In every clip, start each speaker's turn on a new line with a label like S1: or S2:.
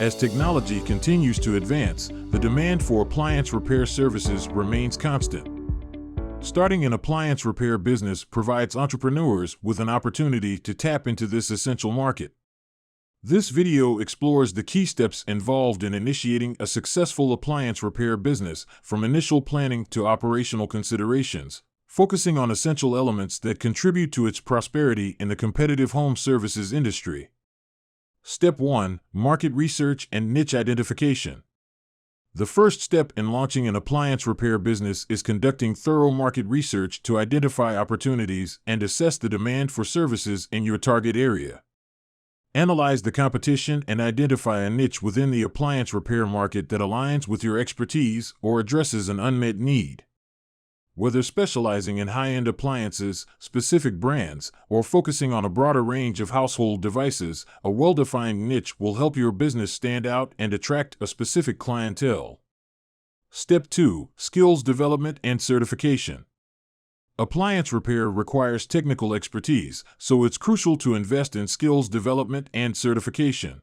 S1: As technology continues to advance, the demand for appliance repair services remains constant. Starting an appliance repair business provides entrepreneurs with an opportunity to tap into this essential market. This video explores the key steps involved in initiating a successful appliance repair business, from initial planning to operational considerations, focusing on essential elements that contribute to its prosperity in the competitive home services industry. Step 1. Market research and niche identification. The first step in launching an appliance repair business is conducting thorough market research to identify opportunities and assess the demand for services in your target area. Analyze the competition and identify a niche within the appliance repair market that aligns with your expertise or addresses an unmet need. Whether specializing in high-end appliances, specific brands, or focusing on a broader range of household devices, a well-defined niche will help your business stand out and attract a specific clientele. Step 2. Skills development and certification. Appliance repair requires technical expertise, so it's crucial to invest in skills development and certification.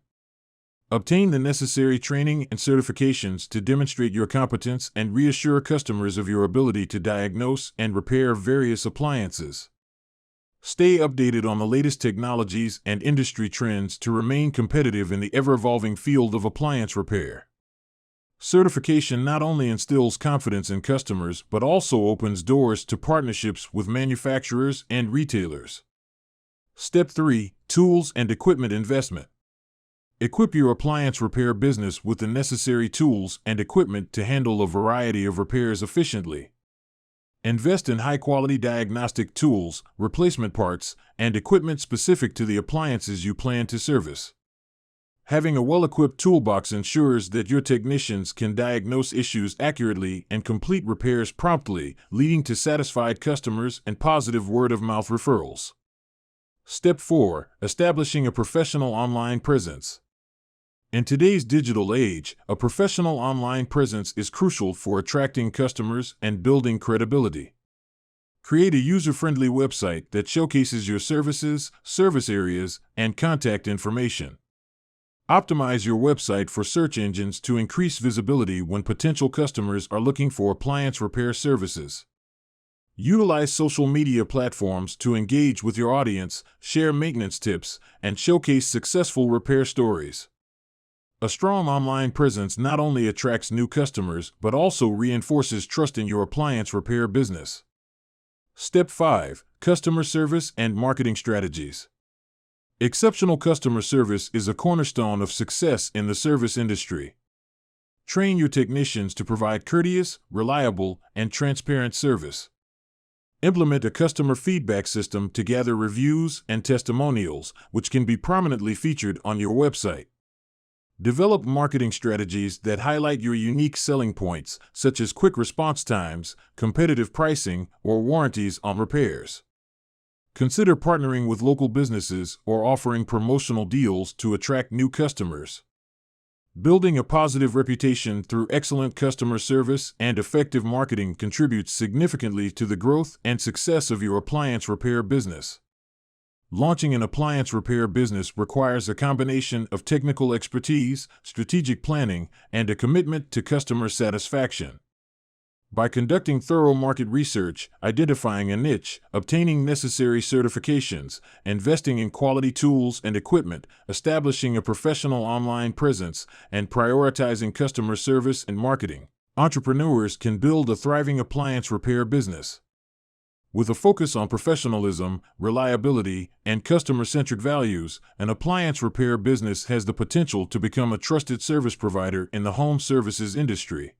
S1: Obtain the necessary training and certifications to demonstrate your competence and reassure customers of your ability to diagnose and repair various appliances. Stay updated on the latest technologies and industry trends to remain competitive in the ever-evolving field of appliance repair. Certification not only instills confidence in customers but also opens doors to partnerships with manufacturers and retailers. Step 3. Tools and equipment investment. Equip your appliance repair business with the necessary tools and equipment to handle a variety of repairs efficiently. Invest in high-quality diagnostic tools, replacement parts, and equipment specific to the appliances you plan to service. Having a well-equipped toolbox ensures that your technicians can diagnose issues accurately and complete repairs promptly, leading to satisfied customers and positive word-of-mouth referrals. Step 4. Establishing a professional online presence. In today's digital age, a professional online presence is crucial for attracting customers and building credibility. Create a user-friendly website that showcases your services, service areas, and contact information. Optimize your website for search engines to increase visibility when potential customers are looking for appliance repair services. Utilize social media platforms to engage with your audience, share maintenance tips, and showcase successful repair stories. A strong online presence not only attracts new customers but also reinforces trust in your appliance repair business. Step 5. Customer service and marketing strategies. Exceptional customer service is a cornerstone of success in the service industry. Train your technicians to provide courteous, reliable, and transparent service. Implement a customer feedback system to gather reviews and testimonials, which can be prominently featured on your website. Develop marketing strategies that highlight your unique selling points, such as quick response times, competitive pricing, or warranties on repairs. Consider partnering with local businesses or offering promotional deals to attract new customers. Building a positive reputation through excellent customer service and effective marketing contributes significantly to the growth and success of your appliance repair business. Launching an appliance repair business requires a combination of technical expertise, strategic planning, and a commitment to customer satisfaction. By conducting thorough market research, identifying a niche, obtaining necessary certifications, investing in quality tools and equipment, establishing a professional online presence, and prioritizing customer service and marketing, entrepreneurs can build a thriving appliance repair business. With a focus on professionalism, reliability, and customer-centric values, an appliance repair business has the potential to become a trusted service provider in the home services industry.